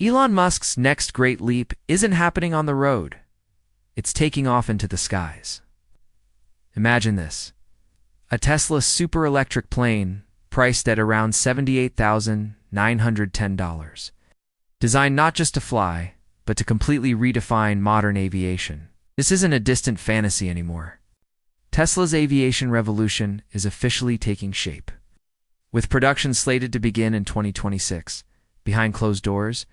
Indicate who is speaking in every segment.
Speaker 1: Elon Musk's next great leap isn't happening on the road. It's taking off into the skies. Imagine this. A Tesla super electric plane priced at around $78,910. Designed not just to fly, but to completely redefine modern aviation. This isn't a distant fantasy anymore. Tesla's aviation revolution is officially taking shape. With production slated to begin in 2026, behind closed doors,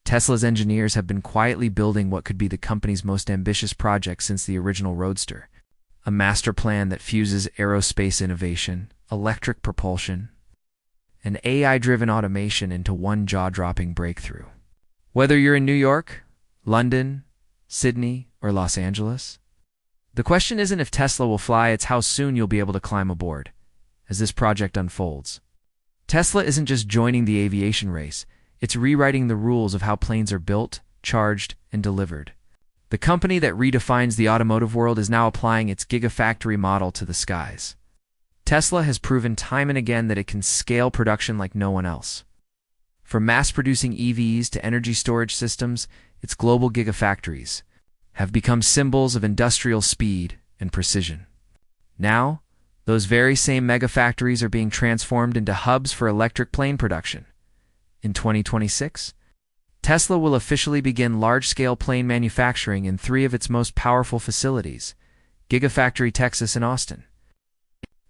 Speaker 1: Tesla's engineers have been quietly building what could be the company's most ambitious project since the original Roadster. A master plan that fuses aerospace innovation, electric propulsion, and AI-driven automation into one jaw-dropping breakthrough. Whether you're in New York, London, Sydney, or Los Angeles, the question isn't if Tesla will fly, it's how soon you'll be able to climb aboard as this project unfolds. Tesla isn't just joining the aviation race, it's rewriting the rules of how planes are built, charged, and delivered. The company that redefines the automotive world is now applying its Gigafactory model to the skies. Tesla has proven time and again that it can scale production like no one else. From mass-producing EVs to energy storage systems, its global gigafactories have become symbols of industrial speed and precision. Now, those very same megafactories are being transformed into hubs for electric plane production. In 2026, Tesla will officially begin large-scale plane manufacturing in 3 of its most powerful facilities: Gigafactory Texas in Austin,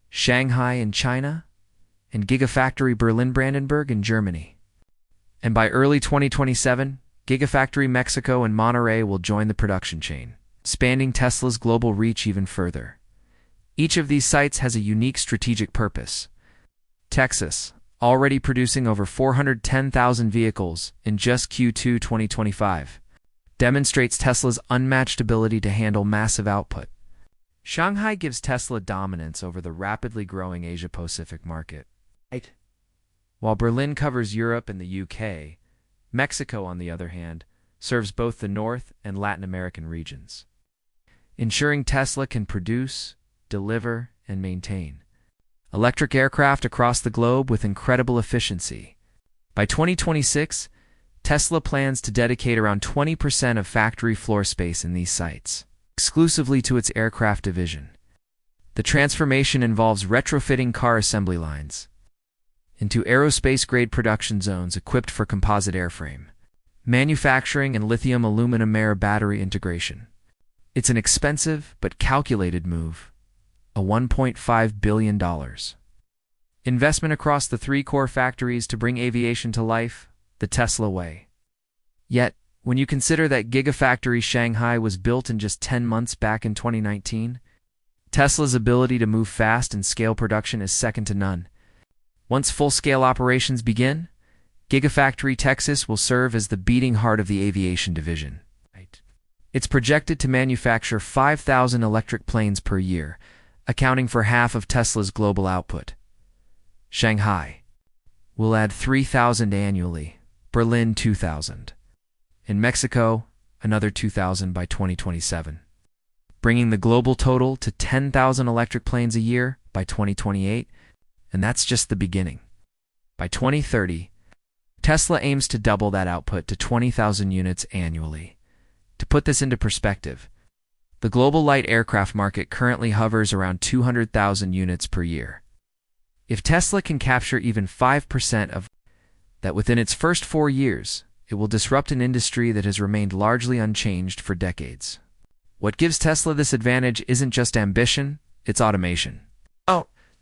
Speaker 1: Shanghai in China, and Gigafactory Berlin-Brandenburg in Germany. And by early 2027, Gigafactory Mexico and Monterrey will join the production chain, expanding Tesla's global reach even further. Each of these sites has a unique strategic purpose. Texas, already producing over 410,000 vehicles in just Q2 2025, demonstrates Tesla's unmatched ability to handle massive output. Shanghai gives Tesla dominance over the rapidly growing Asia-Pacific market. While Berlin covers Europe and the UK, Mexico, on the other hand, serves both the North and Latin American regions, ensuring Tesla can produce, deliver, and maintain electric aircraft across the globe with incredible efficiency. By 2026, Tesla plans to dedicate around 20% of factory floor space in these sites exclusively to its aircraft division. The transformation involves retrofitting car assembly lines into aerospace-grade production zones equipped for composite airframe, manufacturing, and lithium-aluminum air battery integration. It's an expensive but calculated move, a $1.5 billion investment across the 3 core factories to bring aviation to life the Tesla way. Yet, when you consider that Gigafactory Shanghai was built in just 10 months back in 2019, Tesla's ability to move fast and scale production is second to none. Once full-scale operations begin, Gigafactory Texas will serve as the beating heart of the aviation division. It's projected to manufacture 5,000 electric planes per year, accounting for half of Tesla's global output. Shanghai will add 3,000 annually, Berlin 2,000. In Mexico, another 2,000 by 2027, bringing the global total to 10,000 electric planes a year by 2028, and that's just the beginning. By 2030, Tesla aims to double that output to 20,000 units annually. To put this into perspective, the global light aircraft market currently hovers around 200,000 units per year. If Tesla can capture even 5% of that within its first 4 years, it will disrupt an industry that has remained largely unchanged for decades. What gives Tesla this advantage isn't just ambition, it's automation.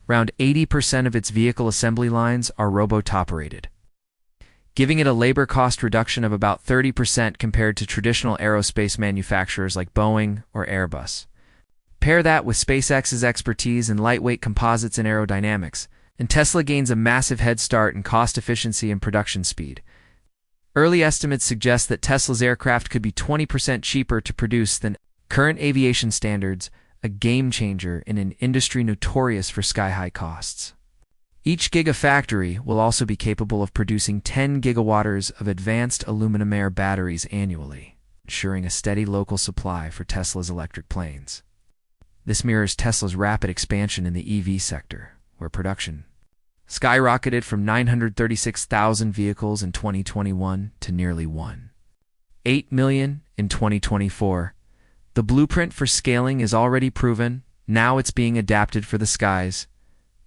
Speaker 1: Around 80% of its vehicle assembly lines are robot-operated, giving it a labor cost reduction of about 30% compared to traditional aerospace manufacturers like Boeing or Airbus. Pair that with SpaceX's expertise in lightweight composites and aerodynamics, and Tesla gains a massive head start in cost efficiency and production speed. Early estimates suggest that Tesla's aircraft could be 20% cheaper to produce than current aviation standards, a game-changer in an industry notorious for sky-high costs. Each Gigafactory will also be capable of producing 10 gigawatts of advanced aluminum air batteries annually, ensuring a steady local supply for Tesla's electric planes. This mirrors Tesla's rapid expansion in the EV sector, where production skyrocketed from 936,000 vehicles in 2021 to nearly 1.8 million in 2024. The blueprint for scaling is already proven. Now it's being adapted for the skies.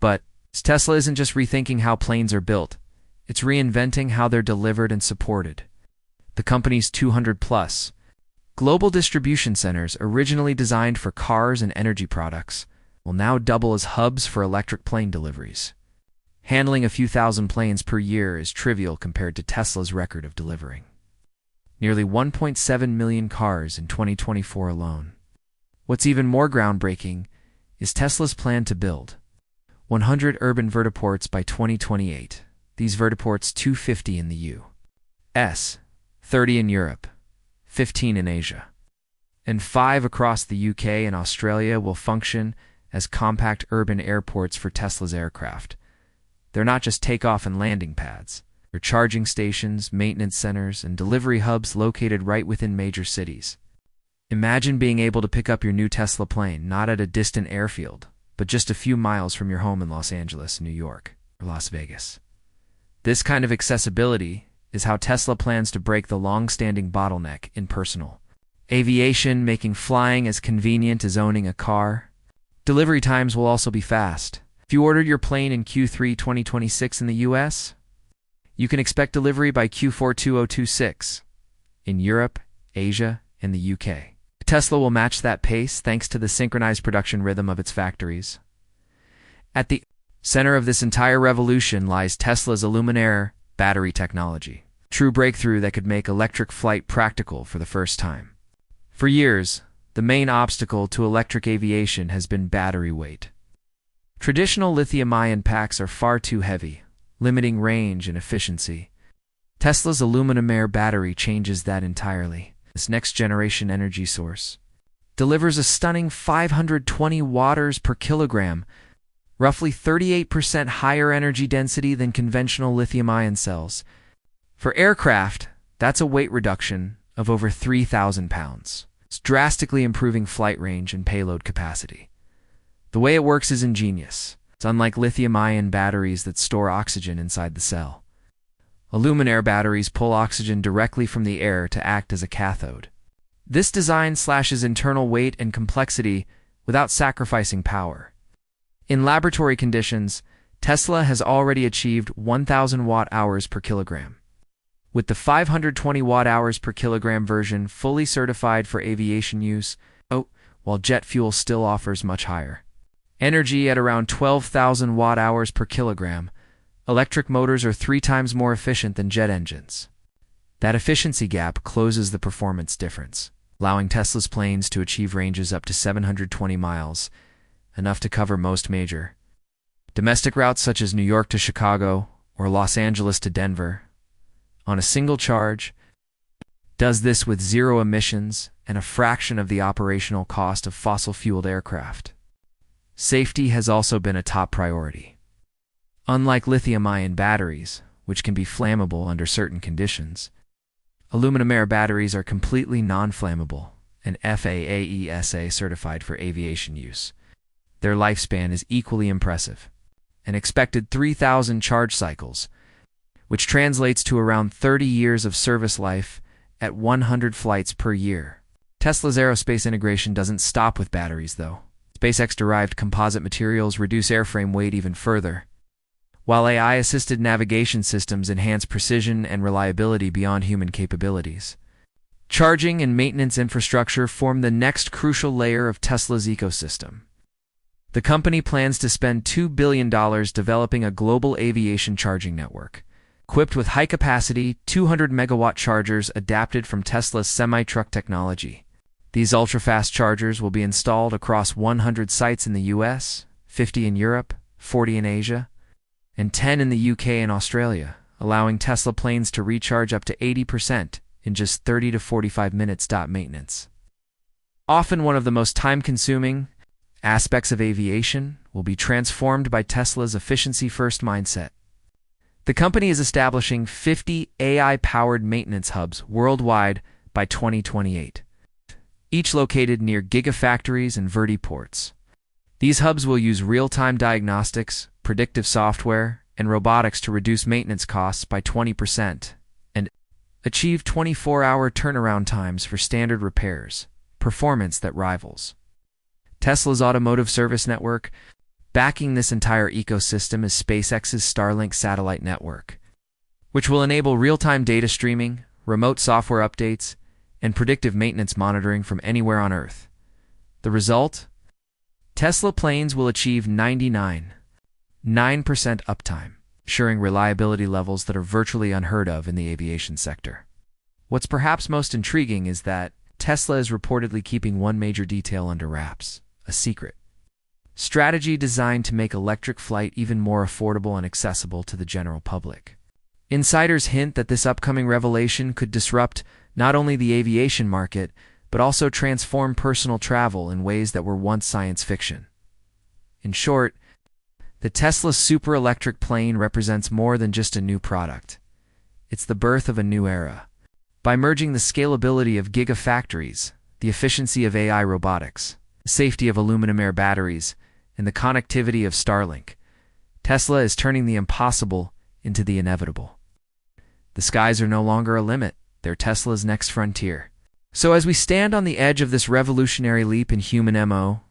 Speaker 1: But Tesla isn't just rethinking how planes are built. It's reinventing how they're delivered and supported. The company's 200-plus global distribution centers, originally designed for cars and energy products, will now double as hubs for electric plane deliveries. Handling a few thousand planes per year is trivial compared to Tesla's record of delivering nearly 1.7 million cars in 2024 alone. What's even more groundbreaking is Tesla's plan to build 100 urban vertiports by 2028. These vertiports, 250 in the U.S., 30 in Europe, 15 in Asia, and 5 across the UK and Australia, will function as compact urban airports for Tesla's aircraft. They're not just takeoff and landing pads. They're charging stations, maintenance centers, and delivery hubs located right within major cities. Imagine being able to pick up your new Tesla plane not at a distant airfield, but just a few miles from your home in Los Angeles, New York, or Las Vegas. This kind of accessibility is how Tesla plans to break the long-standing bottleneck in personal aviation, making flying as convenient as owning a car. Delivery times will also be fast. If you ordered your plane in Q3 2026 in the US, you can expect delivery by Q4 2026 in Europe, Asia, and the UK. Tesla will match that pace thanks to the synchronized production rhythm of its factories. At the center of this entire revolution lies Tesla's Aluminaire battery technology, true breakthrough that could make electric flight practical for the first time. For years, the main obstacle to electric aviation has been battery weight. Traditional lithium-ion packs are far too heavy, limiting range and efficiency. Tesla's Aluminaire battery changes that entirely. This next-generation energy source delivers a stunning 520 watts per kilogram, roughly 38% higher energy density than conventional lithium-ion cells. For aircraft, that's a weight reduction of over 3,000 pounds. It's drastically improving flight range and payload capacity. The way it works is ingenious. It's unlike lithium-ion batteries that store oxygen inside the cell. Aluminaire batteries pull oxygen directly from the air to act as a cathode. This design slashes internal weight and complexity without sacrificing power. In laboratory conditions, Tesla has already achieved 1,000 watt-hours per kilogram, with the 520 watt-hours per kilogram version fully certified for aviation use, while jet fuel still offers much higher energy at around 12,000 watt-hours per kilogram. Electric motors are 3 times more efficient than jet engines. That efficiency gap closes the performance difference, allowing Tesla's planes to achieve ranges up to 720 miles, enough to cover most major domestic routes such as New York to Chicago or Los Angeles to Denver, on a single charge. Does this with zero emissions and a fraction of the operational cost of fossil-fueled aircraft. Safety has also been a top priority. Unlike lithium-ion batteries, which can be flammable under certain conditions, Aluminaire batteries are completely non-flammable and FAA/ESA certified for aviation use. Their lifespan is equally impressive, an expected 3,000 charge cycles, which translates to around 30 years of service life at 100 flights per year. Tesla's aerospace integration doesn't stop with batteries, though. SpaceX-derived composite materials reduce airframe weight even further, while AI-assisted navigation systems enhance precision and reliability beyond human capabilities. Charging and maintenance infrastructure form the next crucial layer of Tesla's ecosystem. The company plans to spend $2 billion developing a global aviation charging network, equipped with high-capacity, 200-megawatt chargers adapted from Tesla's semi-truck technology. These ultra-fast chargers will be installed across 100 sites in the US, 50 in Europe, 40 in Asia, and 10 in the UK and Australia, allowing Tesla planes to recharge up to 80% in just 30 to 45 minutes. Maintenance, often one of the most time-consuming aspects of aviation, will be transformed by Tesla's efficiency-first mindset. The company is establishing 50 AI-powered maintenance hubs worldwide by 2028, each located near Gigafactories and vertiports. These hubs will use real-time diagnostics, predictive software, and robotics to reduce maintenance costs by 20% and achieve 24-hour turnaround times for standard repairs, performance that rivals Tesla's automotive service network. Backing this entire ecosystem is SpaceX's Starlink satellite network, which will enable real-time data streaming, remote software updates, and predictive maintenance monitoring from anywhere on Earth. The result? Tesla planes will achieve 99.9% uptime, ensuring reliability levels that are virtually unheard of in the aviation sector. What's perhaps most intriguing is that Tesla is reportedly keeping one major detail under wraps, a secret strategy designed to make electric flight even more affordable and accessible to the general public. Insiders hint that this upcoming revelation could disrupt not only the aviation market, but also transform personal travel in ways that were once science fiction. In short, the Tesla super electric plane represents more than just a new product. It's the birth of a new era. By merging the scalability of Gigafactories, the efficiency of AI robotics, the safety of aluminum-air batteries, and the connectivity of Starlink, Tesla is turning the impossible into the inevitable. The skies are no longer a limit, they're Tesla's next frontier. So as we stand on the edge of this revolutionary leap in human MO,